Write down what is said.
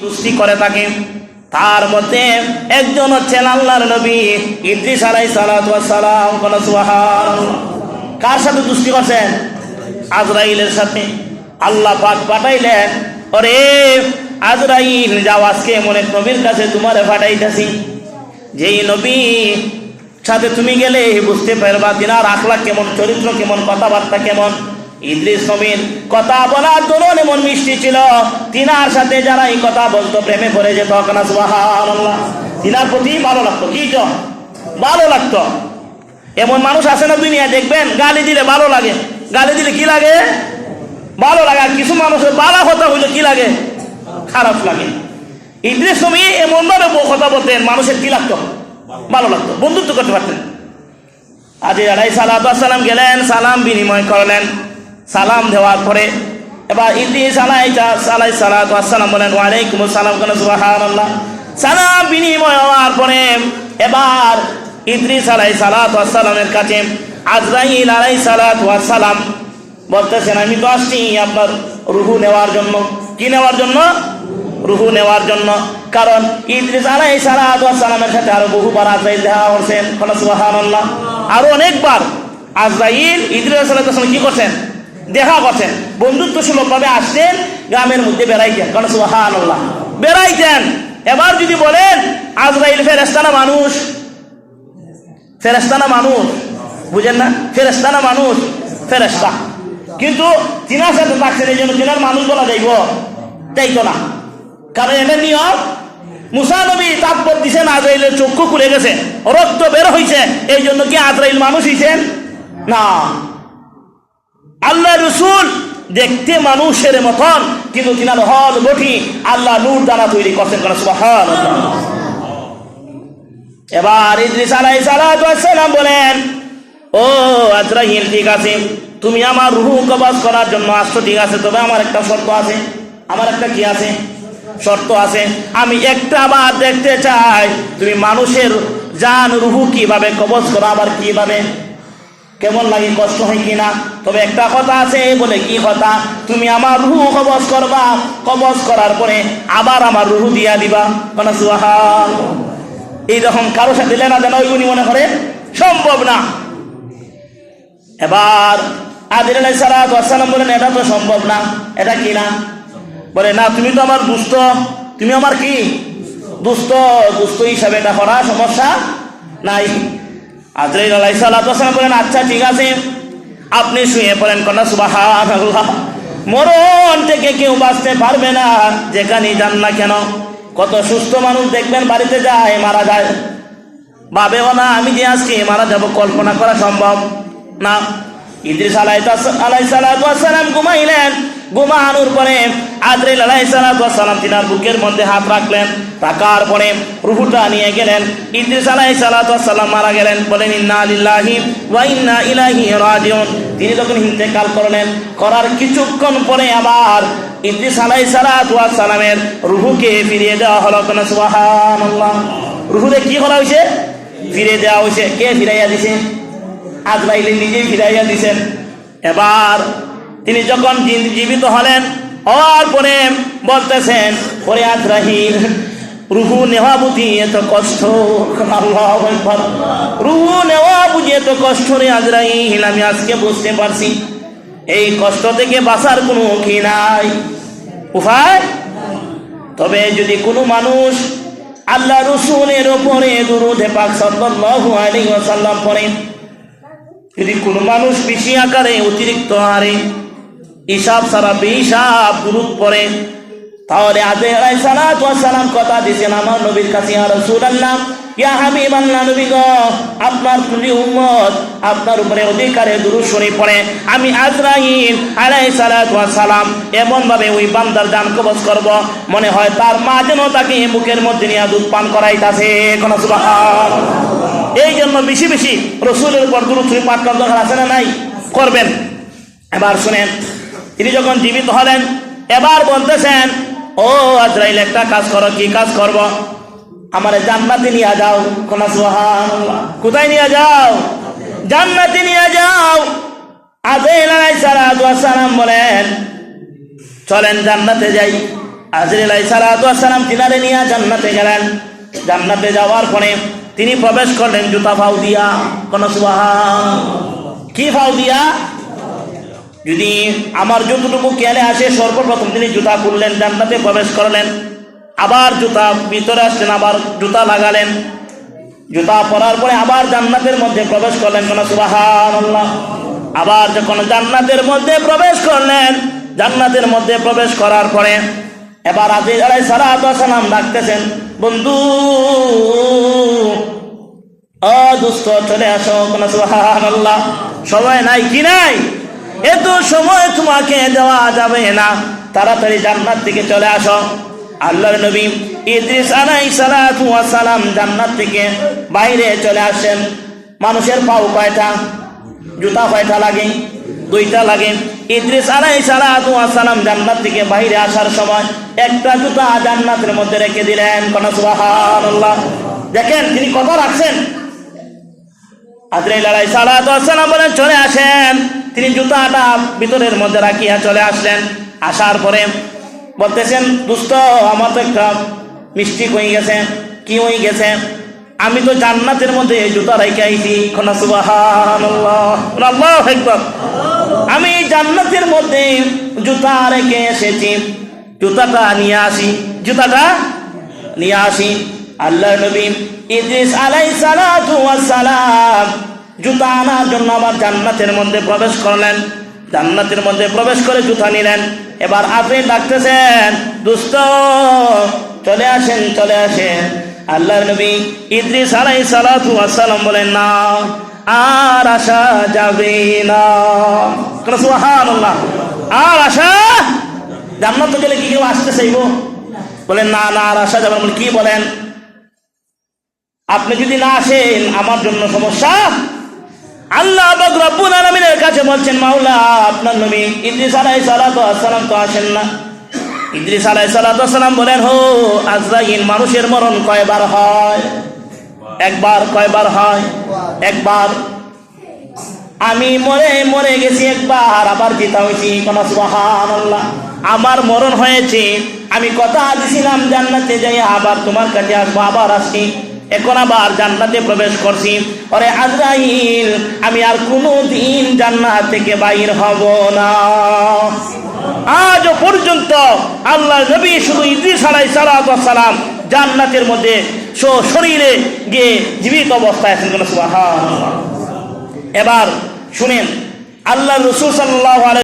দুষ্টি করে থাকে। তার মধ্যে একজন হচ্ছেন আল্লাহর নবী ইদ্রিস আলাইহিস সালাতু ওয়াস সালাম। কোন সুবহানাল্লাহ। কার সাথে দুষ্টি করছেন? আজরাইলের সাথে। আল্লাহ পাক পাঠাইলেন, ওরে আজরাইল যাও, আজকে এমন এক নবীর কাছে তোমারে পাঠাইতেছি, যেই নবী সাথে তুমি গেলে বুঝতে পারবা তিনার আখলাক কেমন, চরিত্র কেমন, কথাবার্তা কেমন। ইদ্রিস নবীর কথা বলার ধরন এমন মিষ্টি ছিল, তিনার সাথে যারা এই কথা বলতো প্রেমে পড়ে যেত। কানা সুবহানাল্লাহ। তিনার প্রতি ভালো লাগতো। কি তো ভালো লাগতো। এমন মানুষ আছে না দুনিয়া, দেখবেন গালি দিলে ভালো লাগে, গালি দিলে কি লাগে? ভালো লাগে। আর কিছু মানুষের বালা কথা হইলে কি লাগে? খারাপ লাগে। ইদ্রিস নবী এমন ভাবে কথা বলতেন, মানুষের কি লাগতো? ভালো লাগতো, বন্ধুত্ব করতে পারতেন। আজ আলাইহিস সালাতু ওয়াস সালাম গেলেন, সালাম বিনিময় করলেন। সালাম দেওয়ার পরে এবার ইদ্রিস আলাইহিস সালাতু ওয়াস সালাম বলেন, ওয়া আলাইকুমুস সালাম। কোন সুবহানাল্লাহ। সালাম বিনিময় হওয়ার পরে এবার ইদ্রিস আলাইহিস সালাতু ওয়াস সালামের কাছে আজরাইল আলাইহিস সালাতু ওয়াস সালাম বলতেছেন, আমি তো আসছি আপনার রূহ নেওয়ার জন্য। কি নেওয়ার জন্য? রূহ নেওয়ার জন্য। কারণ ইদ্রিস আলাইহিস সালাতু ওয়াস সালামের সাথে আরো বহুবার আজরাইল দেখা করছেন। কোন সুবহানাল্লাহ। আরো অনেকবার আজরাইল ইদ্রিস আলাইহিস সালাম কি করছেন? দেখা করছেন। বন্ধুত্ব সুলভ ভাবে আসতেন, গ্রামের মধ্যে বেড়াইতেন। কোন সুবহানাল্লাহ। বেড়াইতেন। এবার যদি বলেন আজরাইল ফেরেশতা না মানুষ? ফেরেশতা না মানুষ? বুঝেন না? ফেরেশতা না মানুষ? ফেরেশতা। কিন্তু তিনার সাথে থাকছেন, এই জন্য তিনার মানুষ বলা যাইব? তাইতো না। কারণ এটা নিয়ম। মুসা নবী তাৎপর দিচ্ছেন, আজরাইলের চক্ষু খুলে গেছে, রক্ত বের হয়েছে, এই জন্য কি আজরাইল মানুষ হইছেন? না। আল্লাহ রসুল দেখতে মানুষের মতন, কিন্তু তিনার হল গঠি আল্লাহ নূর দ্বারা তৈরি করছেন। কোন সুবহানাল্লাহ। এবার ইদ্রিস আলাইহিস সালাতু ওয়াস সালাম বলেন, ও আজরাইল, ঠিক আছে, তুমি আমার রূহ কবজ করার জন্য আসছো, ঠিক আছে, তবে আমার একটা শর্ত আছে। আমার একটা কি আছে? শর্ত আছে। আমি একটা বার দেখতে চাই তুমি মানুষের জান রূহ কিভাবে কবজ করো, আবার কিভাবে, কেমন লাগে, কষ্ট হয় কিনা। তবে একটা কথা আছে। বলে কি কথা? তুমি আমার রূহ কবজ করবা, কবজ করার পরে আবার আমার রূহ দিয়া দিবা। কোন সুবহানাল্লাহ। এইরকম কারো সাথে লেনা দেনা ওইগুলি মনে করে সম্ভব না। এবার আদিল আলাইহিস সালাতু ওয়াস সালাম বলেন, এটা তো সম্ভব না। এটা কি না? বলে, না, তুমি তো আমার দুস্থ, তুমি আমার কি দুস্থ, দুস্থ হিসাবে এটা করা সমস্যা নাই। আজরাইল আলাইহিস সালাতু ওয়াস সালাম বলেন, আচ্ছা ঠিক আছে, আপনি শুয়ে পড়েন। কোন সুবহানাল্লাহ। মরণ থেকে কেউ বাঁচতে পারবে না, যেখানেই যান না কেন। কত সুস্থ মানুষ দেখবেন বাড়িতে যায়, মারা যায়, ভাবেও না আমি যে আজকে মারা যাব, কল্পনা করা সম্ভব না। ইদ্রিস আলাইহিস সালাতু ওয়াস সালাম ঘুমাইলেন। ঘুমানোর পরে আজরাইল আলাইহিস সালাতু ওয়াস সালাম তিনার বুকের মধ্যে হাত রাখলেন, রাখার পরে রূহটা নিয়ে গেলেন। ইদ্রিস আলাইহিস সালাতু ওয়াস সালাম মারা গেলেন। বলেন, ইন্না লিল্লাহি ওয়া ইন্না ইলাইহি রাজিউন। তিনি যখন ইন্তেকাল করলেন, করার কিছুক্ষণ পরে আবার ইদ্রিস আলাইহিস সালাতু ওয়াস সালামের রূহকে ফিরিয়ে দেওয়া হলো। কোন সুবহানাল্লাহ। রূহকে কি করা হয়েছে? ফিরিয়ে দেওয়া হয়েছে। কে ফিরাইয়া দিছে? আজরাইল নিজেই ফিরাইয়া দিছেন। এবার তিনি যখন জীবিত হলেন, হওয়ার পরে বলতেছেন, পরে আজরাইল, রূহ নেওয়া বুঝি এত কষ্ট। আল্লাহু আকবার। রূহ নেওয়া বুঝি এত কষ্ট রে আজরাইল, আমি আজকে বুঝতে পারছি এই কষ্ট থেকে বাঁচার কোনো কি নাই, উপায়। তবে যদি কোনো মানুষ আল্লাহ রসুলের উপরে দুরূদে পাক সাল্লাল্লাহু আলাইহি ওয়াসাল্লাম পড়ে, যদি কোনো মানুষ বেশি আকারে অতিরিক্ত হারে হিসাব ছাড়া বেহিসাব দুরূদ পড়ে, তাহলে আজরাইল আলাইহিস সালাতু ওয়াস সালাম কথা দিয়েছেন আমার নবীর কাছে, ইয়া রাসূলুল্লাহ, ইয়া হাবিবাল্লাহ, নবী গো, আপনার কুলি উম্মত আপনার উপরে অধিকারে দুরূদ শরীফ পড়ে, আমি আজরাইল আলাইহিস সালাতু ওয়াস সালাম এমন ভাবে ওই বান্দার জান কবজ করব, মনে হয় তার মা যেন তাকে মুখের মধ্যে নিয়ে দুধ পান করাইতাছে। কোন সুবহানাল্লাহ। এই জন্য বেশি বেশি রসুলের উপর দুরূদ শরীফ পাঠ করার দরকার আছে না নাই? করবেন। এবার শুনেন, তিনি যখন জীবিত হলেন, এবার বলতেছেন, ও আজরাইল, একটা কাজ করো। কি কাজ করব? আমারে জান্নাতে নিয়ে যাও। কোন সুবহানাল্লাহ। কোথায় নিয়ে যাও? জান্নাতে নিয়ে যাও। আজরাইল আলাইহিস সালাতু ওয়াস সালাম বলেন, চলেন জান্নাতে যাই। আজরাইল আলাইহিস সালাতু ওয়াস সালাম তিনারে নিয়ে জান্নাতে গেলেন। জান্নাতে যাওয়ার পরে তিনি প্রবেশ করলেন জুতা ফাউ দিয়া। কোন সুবহান, কি ফাউ দিয়া? যদি আমার যতটুকু খেয়ালে আসে, সর্বপ্রথম তিনি জুতা খুললেন, জান্নাতে প্রবেশ করলেন, আবার জুতা ভিতরে আসলেন, আবার জুতা লাগালেন, জুতা পরার পরে আবার জান্নাতের মধ্যে প্রবেশ করলেন। কোন সুবহানাল্লাহ। আবার যখন জান্নাতের মধ্যে প্রবেশ করলেন, জান্নাতের মধ্যে প্রবেশ করার পরে এবার আজরাইল আলাইহিস সালাতু ওয়াস সালাম ডাকতেছেন, বন্ধু ও দোস্ত চলে আসো। কোন সুবহানাল্লাহ। সময় নাই কি নাই? এত সময় তোমাকে দেওয়া যাবে না, তাড়াতাড়ি জান্নাত থেকে চলে আসো। আল্লাহর নবী ইদ্রিস আলাইহিস সালাতু ওয়াস সালাম জান্নাত থেকে বাইরে চলে আসেন। মানুষের পাও কয়টা? জুতা কয়টা লাগে? দুইটা লাগে। ইদ্রিস আলাইহিস সালাতু ওয়াস সালাম জান্নাত থেকে বাইরে আসার সময় একটা জুতা জান্নাতের মধ্যে রেখে দিলেন। কোন সুবহানাল্লাহ। দেখেন তিনি কথা রাখছেন। আজরাইল আলাইহিস সালাতু ওয়াস সালাম বলেন চলে আসেন। তিনি জুতাটা ভিতরের মধ্যে রাখিয়া চলে আসলেন। আসার পরে বলতেছেন, দোস্ত আমার তো একটা মিস্টেক হয়ে গেছে। কি হয়ে গেছে? আমি তো জান্নাতের মধ্যে জুতা রেখে আইছি। কোন সুবহানাল্লাহ, আল্লাহু আকবার। আমি জান্নাতের মধ্যে জুতা রেখে এসেছি, জুতাটা নিয়ে আসি, জুতাটা নিয়ে আসি। আল্লাহর নবী ইদ্রিস আলাইহিস সালাতু ওয়াস সালাম জুতা আনার জন্য আবার জান্নাতের মধ্যে প্রবেশ করলেন। জান্নাতের মধ্যে প্রবেশ করে জুতা নিলেন। এবার আপনি ডাকতেছেন, দোস্ত চলে আসেন, চলে আসেন। আল্লাহর নবী ইদ্রিস আলাইহিস সালাতু ওয়াস সালাম বলেন, না আর আসা যাবে না। সুবহানাল্লাহ। আর আসা জান্নাতে গেলে কি কেউ আসতে চাইব? বলেন না, না আর আসা যাবে না। কি বলেন? আপনি যদি না আসেন আমার জন্য সমস্যা। আল্লাহ পাক রব্বুল আলামিনের কাছে বলছেন, মাওলা আপনার নবী ইদ্রিস আলাইহিস সালাতু ওয়াস সালাম তো আসেন না। ইদ্রিস আলাইহিস সালাতু ওয়াস সালাম বলেন, হো আজরাইল, মানুষের মরণ কয়বার হয়? একবার। কয়বার হয়? একবার। আমি মরে গেছি একবার, আবার জিতা হয়েছি। কোন সুবহানাল্লাহ। আমার মরণ হয়েছে, আমি কথা দিছিলাম জান্নাতে যাই আবার তোমার কাছে আসবো, আবার আসছি, এখন আবার জান্নাতে প্রবেশ করছি। ওরে আজরাইল, আমি আর কোনোদিন জান্নাত থেকে বাইর হব না। আজ পর্যন্ত আল্লাহর নবী শুধু ইদ্রিস আলাইহিস সালাতু ওয়াস সালাম জান্নাতের মধ্যে শরীরে গিয়ে জীবিত অবস্থায় আছেন। সুবহানাল্লাহ। এবার শুনেন, আল্লাহর রাসূল সাল্লাল্লাহু আলাইহি